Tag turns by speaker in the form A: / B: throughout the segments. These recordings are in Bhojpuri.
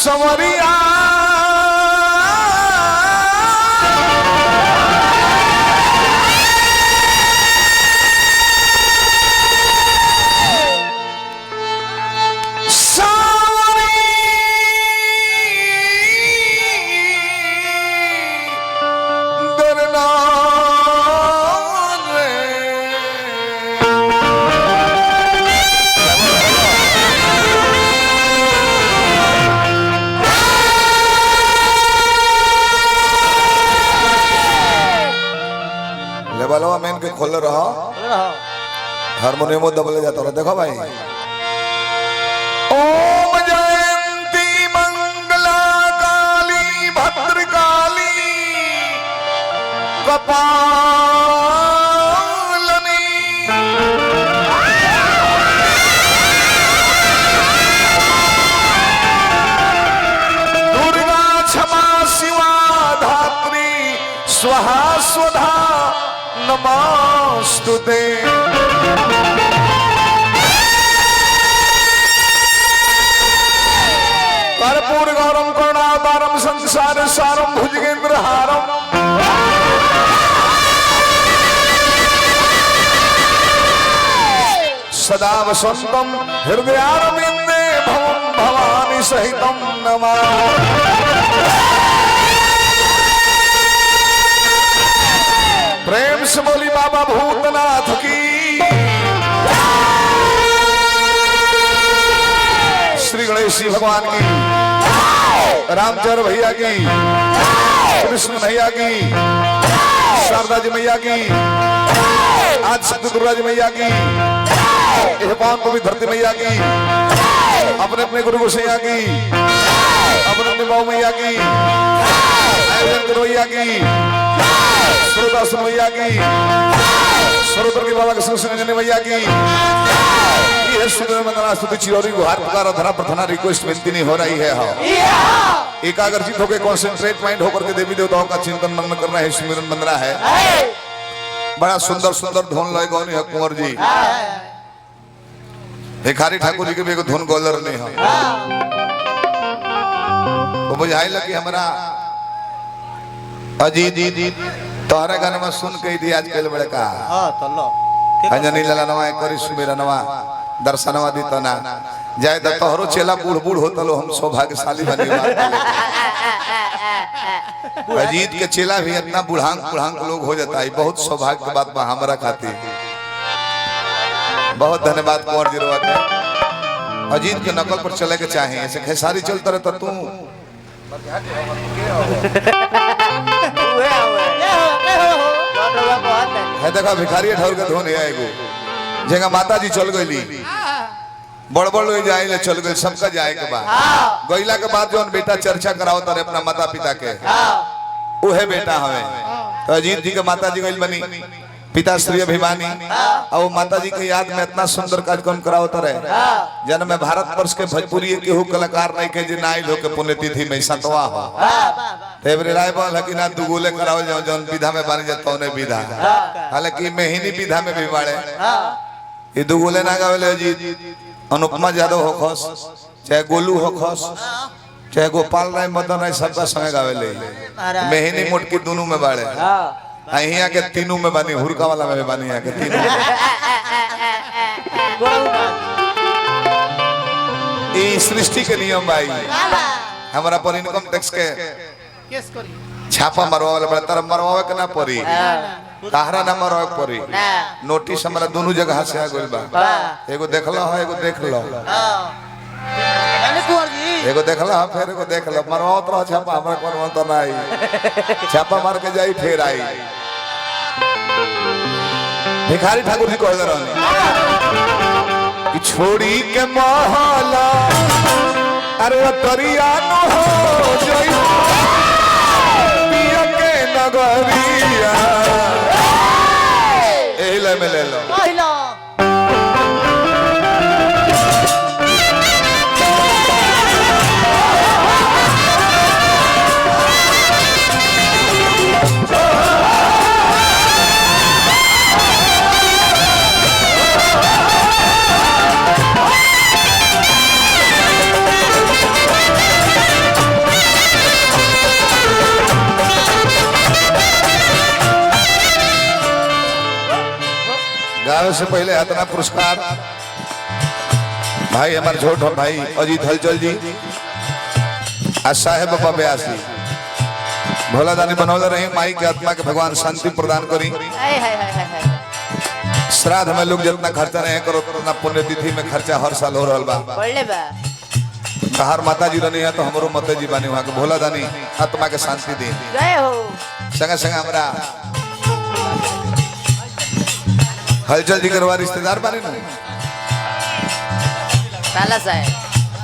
A: सवरिया मेन के खोल रहा हारमोनियम दबले जाता रहा। देखो भाई ओम जयंती मंगला काली भद्रकाली कपालनी दुर्गा क्षमा शिवा धात्री स्वाहा स्वधा नमस्तुते। कर्पूर गौरम करुणावतारम संसार सारम भुजगेंद्रहारम सदा वसंतम हृदयारविंदे भवम भवानी सहितम नमामि। प्रेम से बोली बाबा भूतनाथ की, श्री गणेश जी भगवान की, रामचंद्र भैया की, कृष्ण भैया की, शारदा जी मैया की, आज शक्ति दुर्गा जी मैया की, पावन पवित्र धरती मैया की, अपने अपने गुरु गोसैया की, अपने अपने बाबू मैया की, मैया की, सुरदासन मैया की, सरोवर के बाबा कृष्ण मैया की, ये सुंदर मंगला स्तुति चिरौरी गुहार पुकार धरा प्रार्थना रिक्वेस्ट विनती नहीं हो रही है। एकाग्रचित होकर कॉन्सेंट्रेट माइंड होकर के देवी देवताओं का चिंतन मनन करना है, स्मरण बन रहा है। बड़ा सुंदर सुंदर धुन लय गौनी है कुंवर जी, भिखारी ठाकुर जी के भी धुन गोलर नहीं है। तो बुझाई लगी हमारा अजीत तोहरे गाने में सुन के दी आज कल बड़े का अंजनी लाला नवा करी सुमेरा नवा दर्शनवा दी तना जाए तो तोहरो चेला बूढ़ बूढ़ होता लो हम सौभाग्यशाली बनी। अजीत के चेला भी इतना बुढ़ांग बुढ़ांग लोग हो जाता है, बहुत सौभाग्य की बात हमारा खाती। बहुत धन्यवाद कुंवर जी रवा के, अजीत के नकल पर चले के चाहे ऐसे खेसारी चलता रहता तू है। देखा भिखारी ठौर के धोने आएगो जगह माता जी चल गई बड़ बड़ लोग जाए चल गए, सबका जाए के बाद गईला के बाद जो बेटा चर्चा कराओ तारे अपना माता पिता के उहे बेटा हवे। तो अजीत जी के माता जी गई बनी पिता श्री अभिमानी और माता जी के याद में इतना सुंदर कार्यक्रम कराओ तारे जन में भारत वर्ष के भोजपुरी केहू कलाकार नहीं के जे नाई लोग के पुण्यतिथि में सतवा हो तेवरे राय बोल है कि ना दुगुले कराओ जो जौन विधा में बन जाता उन्हें विधा, हालांकि मेहिनी विधा में भी बाड़े ये दुगुले ना गावेले जी। अनुपमा यादव हो खस चाहे गोलू हो खस चाहे गोपाल राय मदन राय सबका संगे गावेले मेहिनी मोटकी दोनों में बाड़े। यहाँ के तीनों में बनी, हुरका वाला में बनी, यहाँ के तीनों ये सृष्टि के नियम भाई। हमारा पर इनकम टैक्स के छापा मरवा वाला बड़ा तरह मरवावे के ना पड़ी, ताहरा ना मरवा पड़ी, नोटिस हमारा दोनों जगह से आ गइल बा। एगो देखला है, एगो देख लो, एगो देखला फिर एगो देख लो, मरवाओ तो छापा हमरा करवा तो नहीं, छापा मार के जाई फिर आई। भिखारी ठाकुर जी कहले रहने कि छोड़ी के महला अरे तरिया न हो जई पिया के नगरिया एही ले में ले लो। आवे से पहले इतना पुरस्कार भाई हमारे छोट भाई अजीत हलचल जी आज साहेब बाबा ब्यास जी भोला दानी बनौले रही माई के आत्मा के भगवान शांति प्रदान करी। श्राद्ध में लोग जितना खर्चा नहीं करो उतना पुण्यतिथि में खर्चा हर साल हो रहा बा। हर माता जी रही है तो हमारो माता जी बानी वहाँ के भोला दानी आत्मा के शांति दी। संगे संगे हमारा हलचल जी करवा रिश्तेदार बानी ना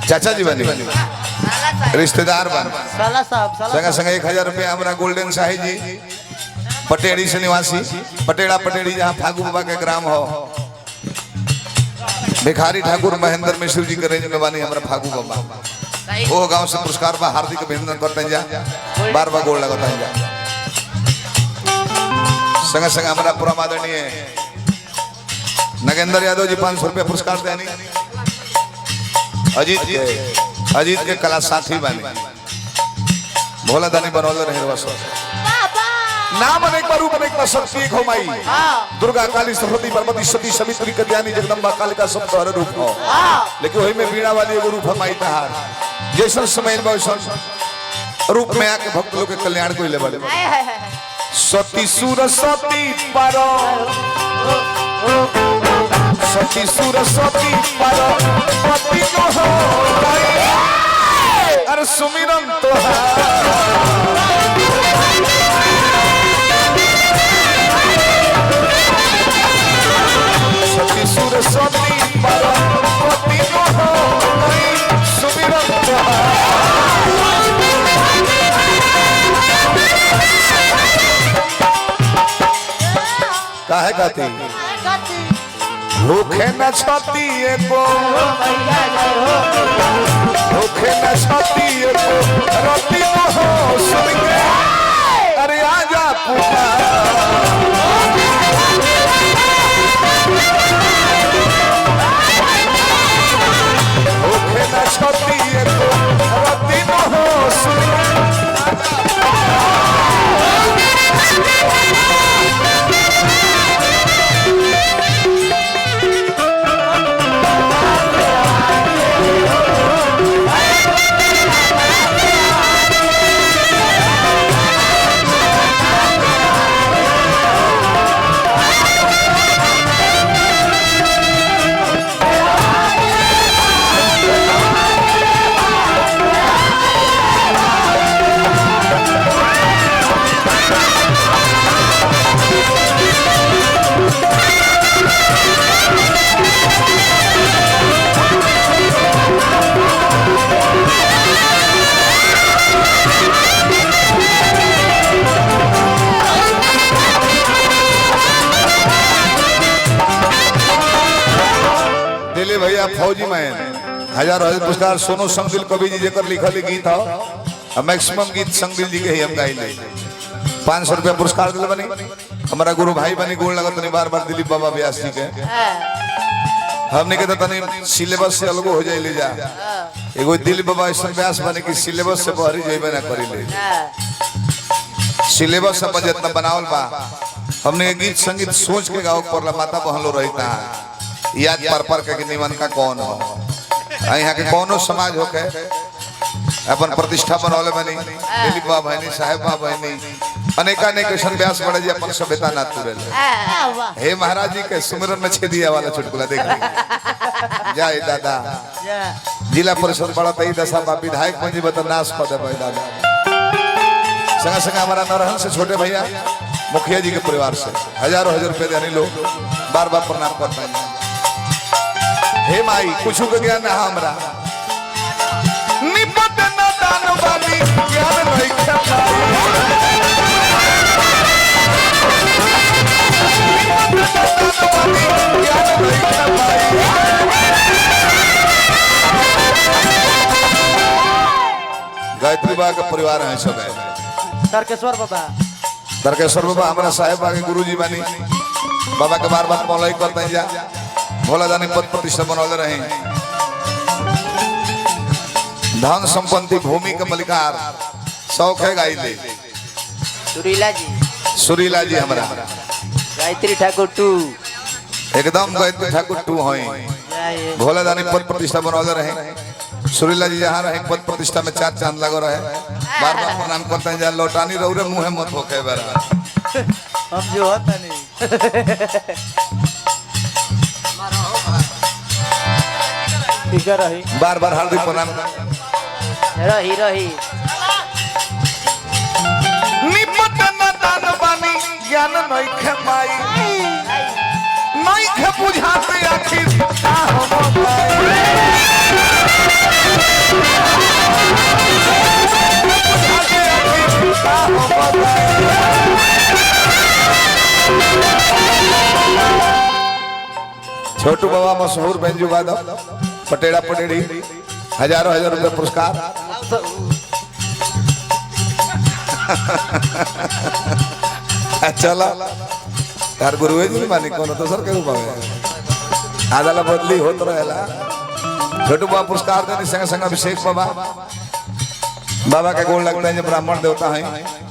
A: चाचा जी बानी रिश्तेदार बानी संगे संगे 1000 रुपया हमारा गोल्डन शाही जी पटेड़ी से निवासी पटेड़ा पटेड़ी जहाँ फागू बाबा के ग्राम हो भिखारी ठाकुर महेंद्र मिश्र जी के रेंज में बानी हमारा फागू बाबा वो गांव से पुरस्कार बा हार्दिक अभिनंदन करते हैं जा बार बार गोल लगाते हैं जा। संगे संगे हमारा पूरा आदरणीय नगेंद्र यादव जी 500 रुपया पुरस्कार देनी अजीत के कला साथी बानी भोला दानी बनौले रहे नाम अनेक बार रूप अनेक शक्ति एक हो माई दुर्गा काली सरस्वती पार्वती सती सवित्री कल्याणी जगदम्बा कालिका सब तोहरे रूप हो लेकिन वही में बीणा वाली एगो रूप है माई तहार जैसन समय वैसन रूप में आके भक्त लोग के कल्याण को ले बड़े सती सरस्वती पारो सती सरस्वती पारो पति को हो अरे सुमिरन तोहार सती सरस्वती पारो पति को हो सुमिरन तोहार काहे गाती भूखे न छाती एको भूखे न छाती एको रोटी हो सुन के अरे आजा भूखे न छाती एको रोटी हो सुन के भैया फौजी मैन 1000 पुरस्कार सोनू संगदिल कवि जी जेकर लिखल गीत हो मैक्सिमम गीत संगदिल जी के ही हम गाइले 500 रुपया पुरस्कार दिल बनी हमारा गुरु भाई बनी गोल लगत नहीं बार बार दिलीप बाबा व्यास जी के हमने के तनी सिलेबस से अलग हो जाए ले जा एगो दिलीप बाबा ऐसा व्यास बने कि सिलेबस से बहरी जेबे ना करी ले सिलेबस सब जितना बनावल बा हमने गीत संगीत सोच के गाओ परला माता बहन लो रहता है याद पर के निमन का कौन हो यहाँ के कौनो समाज हो के अपन प्रतिष्ठा बनौले बनी दिलीप बाबा बहनी साहेब बाबा बहनी अनेका अनेक व्यास बड़े जी अपन सभ्यता ना तुरल हे महाराज जी के सुमिरन में छेदिया वाला चुटकुला देख जय दादा जिला परिषद बड़ा तई दशा बा विधायक पंजी बतनाश पद है दादा संगा संगा हमारा नरहन से छोटे भैया मुखिया जी के परिवार से हजारों रुपए देने लोग बार बार प्रणाम करते हैं। हे माई कुछ के ज्ञान है हमरा निपट न दान बानी ज्ञान नहीं खपाई गायत्री बाबा का परिवार है सब है
B: तारकेश्वर बाबा
A: हमारा साहेब बाबा के गुरुजी बानी बाबा के बार बार मौलाई करते हैं जा भोला दानी पद प्रतिष्ठा बनौले रहे धन संपत्ति भूमि के मलिकार शौक है गाइले
B: सुरीला जी
A: हमारा
B: गायत्री ठाकुर 2
A: एकदम गायत्री ठाकुर टू होई भोला दानी पद प्रतिष्ठा बनौले रहे। सुरीला जी जहाँ रहे पद प्रतिष्ठा में 4 चांद लगो रहे। बार बार प्रणाम करते हैं। लौटानी रौरे मुँह मत होके बार
B: हम जो होता नहीं ठीक रही
A: बार बार हार्दिक प्रणाम
C: रही रही
A: निपट न दान बानी ज्ञान नइखे माई नइखे बुझाते आखिर का हम छोटू बाबा मशहूर बेंजू वादक पटेड़ा पटेड़ी हजारों हजार रुपए पुरस्कार। चला यार गुरु जी मानी कौन तो सर के आदाला बदली होत रहेला। छोटू बाबा पुरस्कार देने संग संग अभिषेक बाबा बाबा के गोल लगता है जो ब्राह्मण देवता है।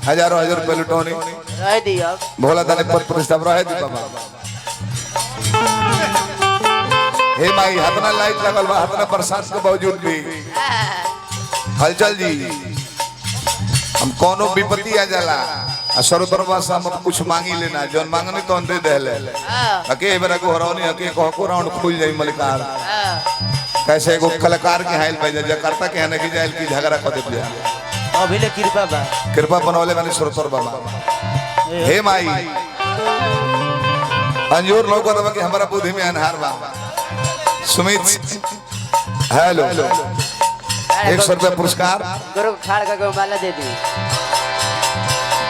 A: हजारों हजार रुपए लुटौनी
C: रह दिया
A: भोला दानी पद प्रतिष्ठा रहे दी बाबा। हे माई हतना लाइट लगल बा हतना बरसात के बावजूद भी हलचल जी हम कोनो विपत्ति आ जाला सर्वतरवा से हम कुछ मांगी लेना जौन मांगनी तो दे देले अके बेरा को हरौनी अके को राउंड खुल जाई मलिकार कैसे एगो कलाकार के हाइल पे जकार्ता के हने की जाइल की झगड़ा कर दे
B: अभी ले
A: कृपा बनौले माने सर्वतर बाबा। हे माई अंजूर लोग दबा कि हमारा बुद्धि में अनहार बा। सुमित हेलो 100 रुपया पुरस्कार
C: गुरु खाड़ का माला दे दी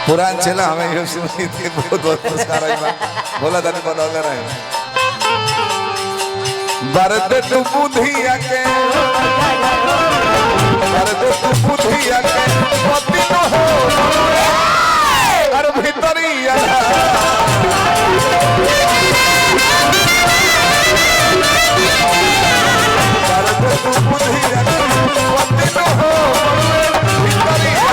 A: पुरान चला हमें यो सुमित के बहुत बहुत पुरस्कार है भोला दानी बनौले रहे। भारत तू बुधिया के भारत तू बुधिया के पति न हो अरे भीतरिया भारत तू बुधिया के पति न हो भीतरिया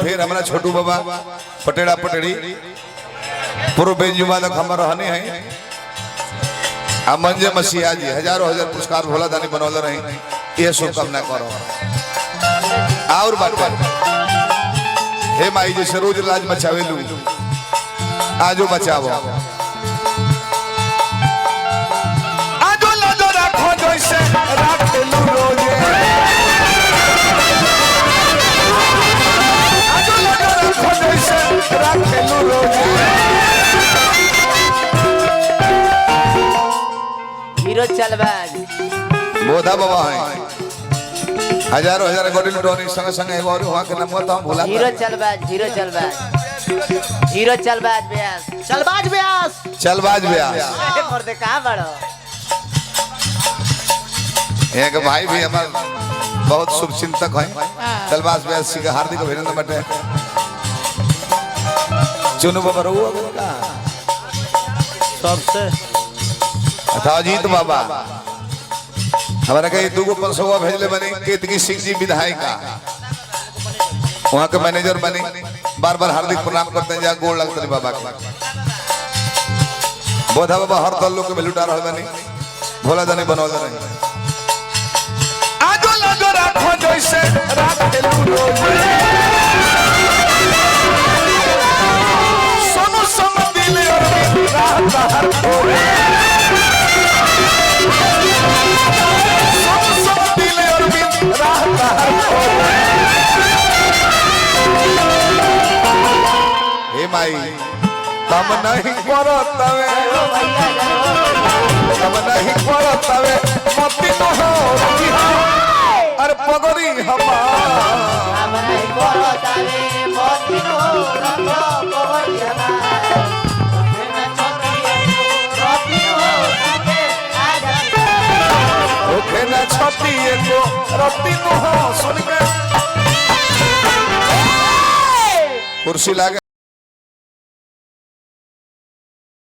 A: फिर हमारा छोटू बाबा पटेड़ा पटेड़ी पूर्व बेंजू वादक हमारा रहने हैं मंजे मसीहा जी हजारों हजार पुरस्कार भोला दानी बनौले रहे। ये शुभकामना करो और बात हे माई जैसे रोज लाज बचावे लू आजो बचावो आजो लाजो रखो जैसे रख लू रोजे
C: हीरो चलबाज
A: बोधा बाबा है हजारों हजार गोटी लुटौनी संग संग और वहां के नाम तो हम भुला
C: हीरो चलबाज ब्यास
B: चलबाज ब्यास
C: मर्दे कहां बड़ो
A: एक भाई भी हमार बहुत शुभ चिंतक है चलबाज व्यास जी का हार्दिक अभिनंदन बटे चुनु बाबा रहुआ
B: सबसे
A: अजीत बाबा हमारा कहीं दूगो 500 भेजले बने केतकी सिंह जी विधायिका वहाँ के मैनेजर बने बार बार हार्दिक प्रणाम करते हैं जहाँ गोड़ लगते बाबा के बोधा बाबा हर दल लोग के लुटा रहे बने भोला दानी बनौले रहे आजो लागो राखो जैसे रात के लूरो सोनू सम दिल और रात हर कोरे सोनू सम दिल और रात हर कोरे हे माई हम नहीं करतवे हम नहीं करतवे मती तो हो अरे पगड़ी हमार ओखे ना छती एको रत्ती तो हो सुन के कुर्सी लागे